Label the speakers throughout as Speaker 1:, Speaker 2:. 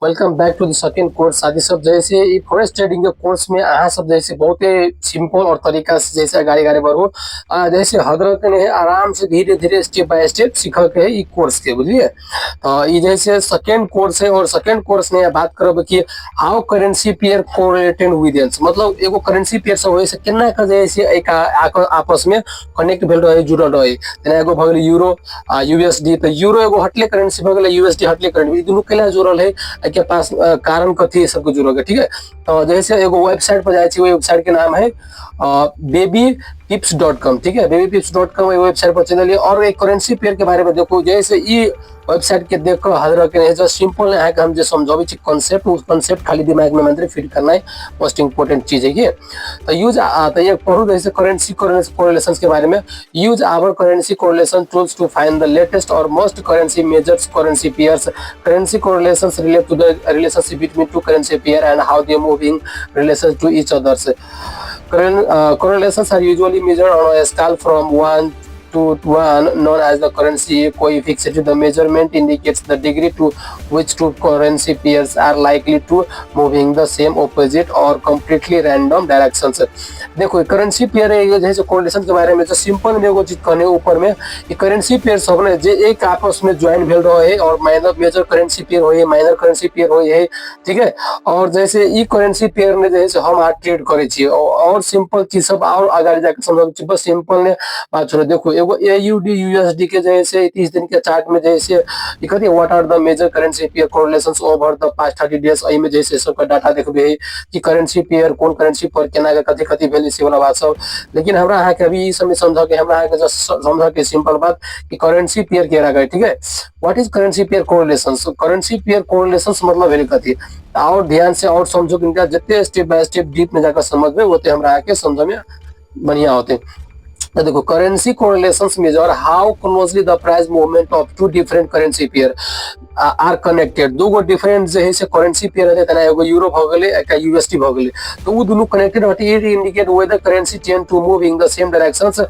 Speaker 1: Welcome back to the second course. साथी सब जैसे ई फॉरेस्ट ट्रेडिंग के कोर्स में अहाँ सब जैसे बहुत सिंपल और तरीका से जैसे गाड़ी गाड़ी बढ़ो जैसे हदर के ने आराम से धीरे धीरे स्टेप बाय स्टेप सीख के ई कोर्स के बुझलिए। तो ई जैसे सेकंड कोर्स है और सेकंड कोर्स में बात करब कि how currency pair correlated with ones, मतलब एगो करेंसी पेयर सब होय से केना के जैसे एक आपस में कनेक्ट भेल रहे जुड़ल रहे। जेना एगो भ गेल यूरो यूएसडी, तो यूरो एगो हटले करेंसी भ गेल, यूएसडी हटले करेंसी, ई दुनु केला जुड़ल है के पास कारण कथी सबको जरूरत है। ठीक है, तो जैसे एगो वेबसाइट पर जाए, वेबसाइट के नाम है babypips.com। ठीक है, babypips.com वेबसाइट पर चलिए और एक करेंसी पेयर के बारे में देखो। जैसे ई वेबसाइट के देख कर हजर के नहीं, जो सिंपल है कि हम जो समझावे छी कॉन्सेप्ट, उस कॉन्सेप्ट खाली दिमाग में मंत्र फिट करना है, मोस्ट इंपोर्टेंट चीज है ये। तो यूज तो ये पढ़ो जैसे करेंसी कोरिलेशंस के बारे में। Use our currency correlation tools to find the latest और most currency majors currency pairs. Currency correlations relate to the relationship between two currency pair and how they move in relation to each others. Correlations are usually measured on a scale from 1 to 1, known as the currency coefficient. The measurement indicates the degree to which two currency pairs are likely to move in the same, opposite or completely random directions. देखो currency pair है जैसे correlation के बारे में जो simple में एगो चीज कहने ऊपर में ये करेंसी पेयर सब ने जे एक आपस में ज्वाइन भेल रहे है और माइनर मेजर करेंसी पेयर होय, माइनर करेंसी पेयर होय है। ठीक है, और जैसे ई करेंसी पेयर में जैसे हम आज ट्रेड करे छी और सिंपल चीज सब और आगे जाके समझ छी। बस सिंपल ने बात छोड़, देखो एगो एयूडी यूएसडी के जैसे 30 दिन के चार्ट में जैसे कहते हैं what are the major currency pair correlations over the past 30 days, एहि में जैसे सबका डाटा देखबे कि करेंसी पेयर कोन करेंसी पर केना के कथि कथि भेल से वाला बात सब। लेकिन हमरा अहाँ के अभी ई समय समझ के हमरा अहाँ के समझ के सिंपल बात कि करेंसी पेयर के रहा। ठीक है, what is currency pair correlations. Currency pair correlations मतलब भेल कथि, और ध्यान से और समझो कि इनका जितने स्टेप बाय स्टेप डीप में जाकर समझबे ओते हमरा आके समझ में बढ़िया होते। तो देखो currency correlations measure how closely the price movement of two different currency pair are connected. दो गो डिफरेंट जे है से करेंसी पेयर है, तना एगो यूरो भ गेले एक यूएसडी भ गेले, तो वो दोनों कनेक्टेड होती है। Indicate whether currency tend to move in the same directions.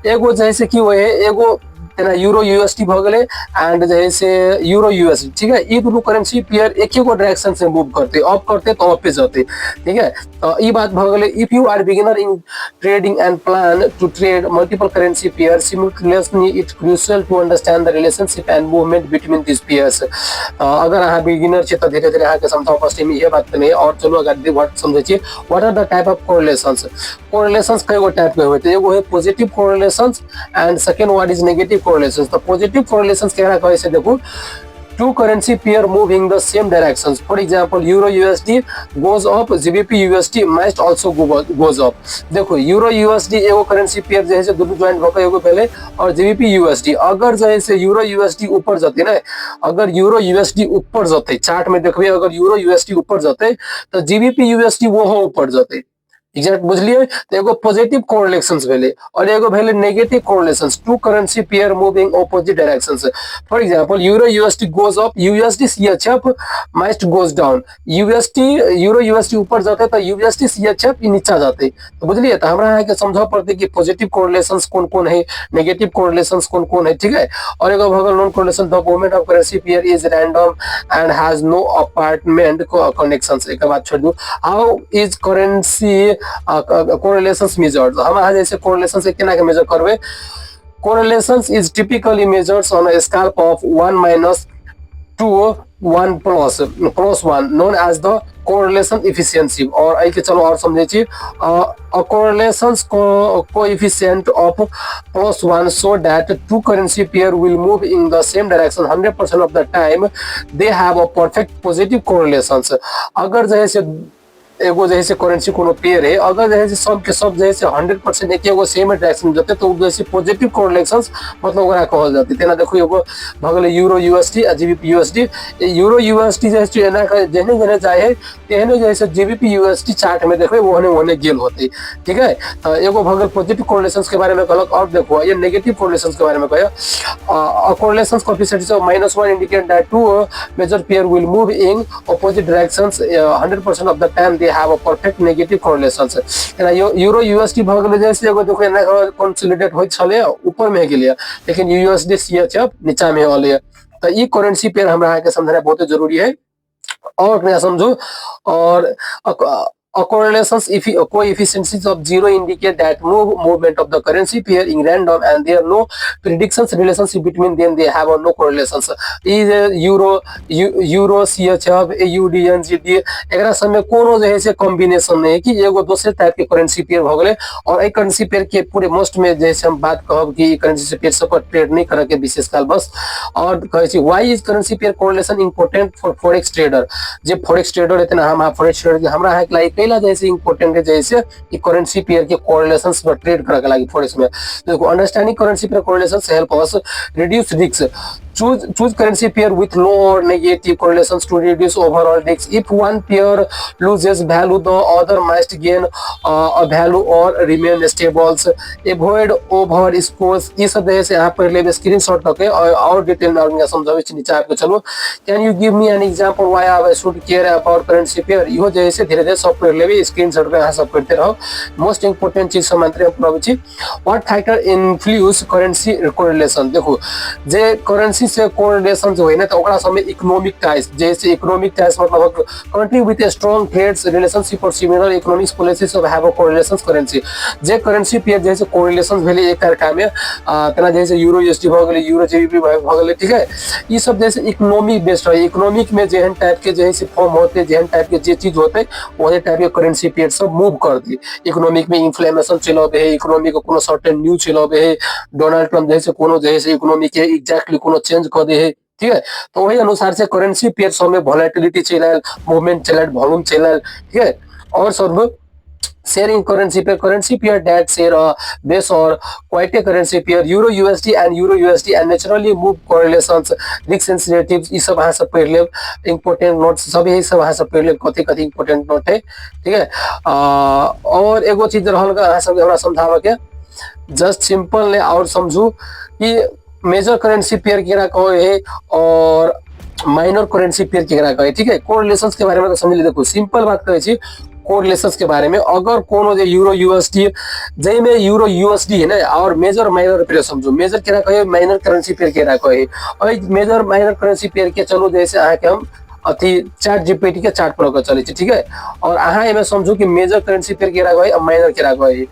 Speaker 1: एगो जैसे कि वो है एगो तना यूरो यूएसडी भ गेले एंड जैसे यूरो यूएसडी। ठीक है, ये दोनों करेंसी पेयर एक ही डायरेक्शन से मूव करते, अप करते तो अप पे जाते। ठीक है, तो ये बात भ गेले। If you are beginner in trading and plan to trade multiple currency pair simultaneously, it's crucial to understand the relationship and movement between this pairs. अगर अहाँ बिगिनर छे तो धीरे धीरे अहाँ के समझाओ फर्स्ट में ये बात नहीं। और चलो अगर व्हाट समझे छी, what are the type of correlations. Correlations कई गो टाइप के होते हैं, एगो है positive correlations and second what is negative correlations. तो पॉजिटिव कोरिलेशंस केना कहे से देखो, two currency pair moving the same directions. For example, Euro USD goes up, GBP USD must also goes up. देखो यूरो यूएसडी एगो currency pair जो है से दोनों ज्वाइन होकर एगो पहले, और जीबीपी यूएसडी अगर जो है से यूरो यूएसडी ऊपर जाते ना, अगर यूरो यूएसडी ऊपर जाते चार्ट में देखबे, अगर यूरो यूएसडी ऊपर जाते तो जीबीपी यूएसडी वो ऊपर जाते। एग्जैक्ट बुझलिए। तो एगो पॉजिटिव कोरिलेशंस भेले और एगो भेले negative correlations, two currency pair moving opposite directions. For example euro USD goes up, USD CHF must goes down. USD euro USD ऊपर जाते तो यूएसडी सीएचएफ नीचे जाते। तो बुझलिए, तो हमरा यहाँ के समझा पड़ते कि पॉजिटिव कोरिलेशंस कौन कौन है, नेगेटिव कोरिलेशंस कौन कौन है। ठीक है, और एगो भगल non correlation, the movement of currency pair is random and has no apartment connections. एक बात छोड़ दो, how is currency correlations measured। हम आज जैसे correlations से केना के मेजर करबे। correlations is typically measured on a scale of 1 minus to 1 plus 1, known as the correlation efficiency। और आई के चलो और समझे छी, a correlations coefficient of +1 so that two currency pair will move in the same direction 100% of the time they have a perfect positive correlations। अगर जैसे एगो जैसे करेंसी कोनो पेयर है, अगर जैसे सब के सब जैसे 100% एक एगो सेम डायरेक्शन जाते तो जैसे पॉजिटिव कोरिलेशंस मतलब ओकरा कहल जाते। तेना देखो एगो भगले यूरो यूएसडी आ जीबीपी यूएसडी। यूरो यूएसडी जैसे एना जेने जेने जाए तेहने जैसे जीबीपी यूएसडी चार्ट में देखबे ओहने ओहने गेल होते। ठीक है, तो एगो भगल पॉजिटिव कोरिलेशंस के बारे में कहलक। और देखो ये नेगेटिव कोरिलेशंस के बारे में कहे, correlations coefficient of -1 indicate that two major pair will move in opposite directions 100% of the time have a perfect negative correlations। Euro USD भ गेले जैसे एगो देखो एना कंसोलिडेट होय छले ऊपर में गेलिए, लेकिन यूएसडी सीएचएफ नीचा में होले। तो ई करेंसी पेयर हमरा के समझना बहुत जरूरी है। और नया समझो। और correlations coefficients of zero indicate that movement of the currency pair in random and there are no predictions relationship between them, they have no correlations. is euro CHF AUD एकरा सब में कोनो जो है से कॉम्बिनेशन नहीं है कि एगो दूसरे टाइप के करेंसी पेयर भ गेले। और ए करेंसी पेयर के पूरे मोस्ट में जैसे हम बात कहब कि करेंसी से पेयर सब पर ट्रेड नहीं करे के विशेष काल बस। और कहे छी why is currency pair correlation important for forex trader. J forex trader इतना हम फॉरेक्स ट्रेडर हमरा है लाइक कैला जैसे इंपोर्टेंट है जैसे कि करेंसी पेयर के कोरिलेशंस पर ट्रेड करे के लागी फॉरेक्स में। देखो understanding currency pair correlations help us reduce risk. Choose currency pair with low or negative correlations to reduce overall risk. If one pair loses value, the other must gain a value or remain stable. Avoid over scores. ये सब जैसे यहाँ पर ले screenshot करके और detail में और समझावे नीचे आपको चलो। Can you give me an example why I should care about currency pair? इहो जैसे धीरे-धीरे सॉफ्टवेयर लेवे स्क्रीनशॉट पे यहाँ सब करते रहो। मोस्ट इंपोर्टेंट चीज समझते हैं प्रभु। What factor influence currency correlation? देखो जे करेंसी से कोरिलेशन जो है ना तो ओकरा समय इकोनॉमिक टाइज जैसे इकोनॉमिक टाइज मतलब country with a strong trades relationship और similar economic policies of have a correlations currency. जे करेंसी पेयर जैसे कोरिलेशंस भेले एक कारका में तना जैसे यूरो यूएसडी भ गेले यूरो जेबीपी भ गेले ठीक है। ये सब जैसे इकोनॉमिक बेस्ड है। इकोनॉमिक में जेहन टाइप के जैसे फॉर्म होते जेहन टाइप के जे चीज होते वही टाइप के करेंसी पेयर सब मूव कर दी। इकोनॉमिक में इन्फ्लेमेशन चलावे है इकोनॉमिक को कोनो सर्टेन न्यूज चलावे है डोनाल्ड ट्रम्प जैसे कोनो जैसे इकोनॉमिक के एग्जैक्टली कोनो चेंज कर दे है ठीक है। तो वही अनुसार से करेंसी पेयर सब में वोलेटिलिटी चलाल मूवमेंट चलाल वॉल्यूम चलाल ठीक है। और सब sharing currency pair that share a base or quite a currency pair euro USD and naturally move correlations risk sensitivities ये सब यहाँ सब पढ़ ले important notes सब यही सब यहाँ सब पढ़ ले कथी कथी important note है ठीक है। और एगो चीज रहल का यहाँ सब हमरा समझावे के जस्ट सिंपल ने और समझू कि मेजर करेंसी पेयर केरा कहे है और माइनर करेंसी पेयर केरा कहे ठीक है। कोरिलेशंस के बारे में तो समझ ले। देखो सिंपल बात कहे छी कोरिलेशंस के बारे में अगर कोनो जे यूरो यूएसडी जै में यूरो यूएसडी है ना और मेजर माइनर पेयर समझो मेजर केरा कहे माइनर करेंसी पेयर केरा कहे और मेजर माइनर करेंसी पेयर के चलो जैसे आके हम अथी चैट जीपीटी के चार्ट पर चले ठीक है। और अहाँ एमे समझो कि मेजर करेंसी पेयर केरा कहे और माइनर केरा कहे।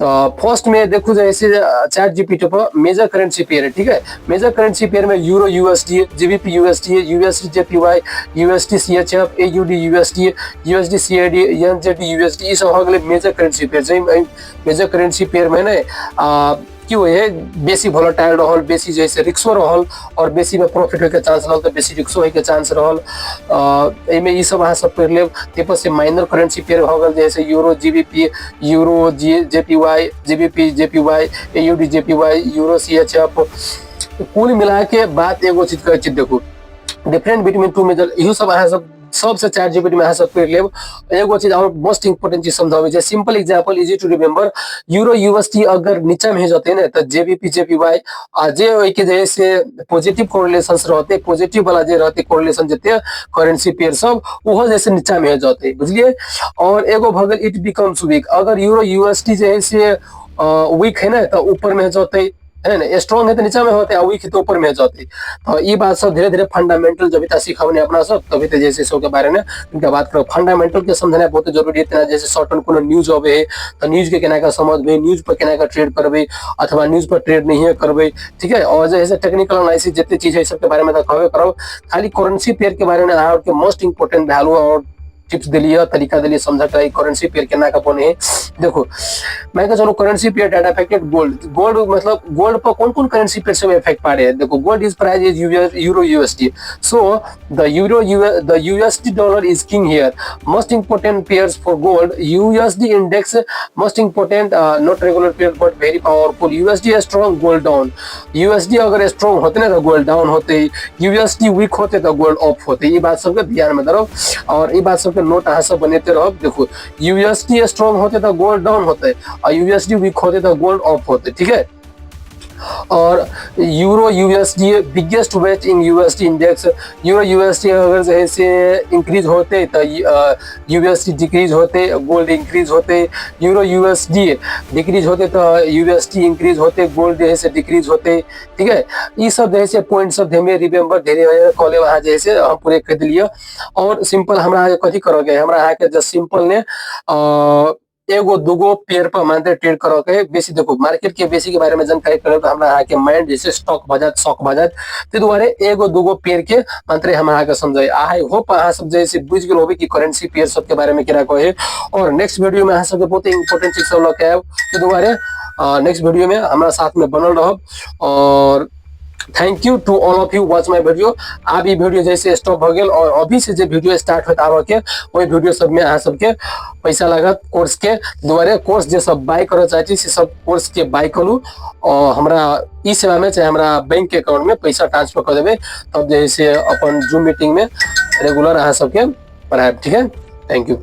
Speaker 1: फर्स्ट में देखो जैसे चैट जीपीटी पर मेजर करेंसी पेयर है ठीक है। मेजर करेंसी पेयर में euro USD GBP USD USD JPY USD CHF AUD USD USD CAD NZD USD ये सब हो गए मेजर करेंसी पेयर। जै मेजर करेंसी पेयर में ना क्यों है बेसी वोलेटाइल रहल बेसी जैसे रिस्को रहल और बेसी में प्रॉफिट होके चांस रहल तो बेसी रिस्को होके चांस रहल। एमे ई सब अहाँ सब पढ़ लेब। तेपर से माइनर करेंसी पेयर हो गल जैसे euro GBP euro JPY GBP JPY AUD JPY euro CHF. कुल मिला के बात एगो चीज कहे छी देखो डिफरेंट बिटवीन टू मेजर इहो सब अहाँ सब सबसे चैट जीपीटी में सब पढ़ लेब। एगो चीज और मोस्ट इंपोर्टेंट चीज समझावे छै simple example easy to remember euro USD अगर नीचा में जाते ना तो जेबीपी जेपीवाई जे ओइ के जैसे पॉजिटिव कोरिलेशंस रहते पॉजिटिव वाला जे रहते कोरिलेशन जते करेंसी पेयर सब ओहो जैसे नीचा में जाते बुझलिए। और एगो भगल इट बिकम्स वीक अगर यूरो यूएसडी जैसे वीक है ना तो ऊपर में जाते है ना स्ट्रॉन्ग है तो नीचा में होते हैं वीक है तो ऊपर में जाते। तो ये बात सब धीरे धीरे फंडामेंटल जब तक सिखावने अपना सब तभी तो जैसे सब के बारे में इनका बात करो फंडामेंटल के समझना बहुत जरूरी है। जैसे शॉर्ट टर्म कोनो न्यूज होवे है तो न्यूज के केना का समझबे न्यूज पर केना का ट्रेड करबे अथवा न्यूज पर ट्रेड नहीं करबे ठीक है। और जैसे टेक्निकल एनालिसिस जितने चीज है सब के बारे में तो कहबे करो खाली करेंसी पेयर के बारे में और मोस्ट इंपोर्टेंट वैल्यू और टिप्स दिलिए तरीका दिलिए समझा कर करेंसी पेयर केना का बने है। देखो मैं कह चलो currency pair data affected gold मतलब गोल्ड पर कौन कौन करेंसी पेयर से इफेक्ट पड़े है। देखो gold is price is euro USD so the USD dollar is king here most important pairs for gold USD index most important not regular pair but very powerful USD है strong gold down USD अगर strong होते ना तो gold down होते USD week होते तो gold up होते। ये बात सबके ध्यान में धरो और ये बात सब नोट अहाँ सब बनेते रहो। देखो यूएसडी स्ट्रॉन्ग होते तो गोल्ड डाउन होते और यूएसडी वीक होते तो गोल्ड अप होते ठीक है। और यूरो यूएसडी बिगेस्ट वेट इन यूएसडी इंडेक्स, यूरो यूएसडी अगर जो है से इंक्रीज होते तो यूएसडी डिक्रीज होते, गोल्ड इंक्रीज होते, यूरो यूएसडी डिक्रीज होते तो यूएसडी इंक्रीज होते, गोल्ड जो है से डिक्रीज होते। ठीक है, ये सब जो है से पॉइंट सब हमें रिमेम्बर धेरे कॉले वहाँ जो है से हम पूरे कर दिलिए। और सिंपल हमरा कथी करोगे, हमरा यहाँ के जस्ट सिंपल ने एगो दूगो पेयर पर मानते ट्रेड करो के बेसी देखो मार्केट के बेसी के बारे में जानकारी करे तो हमरा के माइंड जैसे स्टॉक बजात शॉक बजात ते दुआरे एगो दूगो पेयर के मंत्र हमरा के समझाई। आई होप अहाँ सब जैसे बुझ गेल होबे कि करेंसी पेयर सब के बारे में केना कहे। और नेक्स्ट वीडियो में अहाँ सब के बहुत इंपोर्टेंट चीज सब लके आब ते दुआरे नेक्स्ट वीडियो में हमरा साथ में बनल रहब। और thank you to all of you watch my video. अब ये वीडियो जैसे स्टॉप हो गया और अभी से जो वीडियो स्टार्ट होता आवा के वही वीडियो सब में अहाँ सबके पैसा लागत कोर्स के द्वारे कोर्स जो सब बाय करे चाहती से सब कोर्स के बाय करू और हमरा ई सेवा में चाहे हमरा बैंक के अकाउंट में पैसा ट्रांसफर कर देवे तब जैसे अपन जूम मीटिंग में रेगुलर अहाँ सबके पढ़ाए। ठीक है, थैंक यू।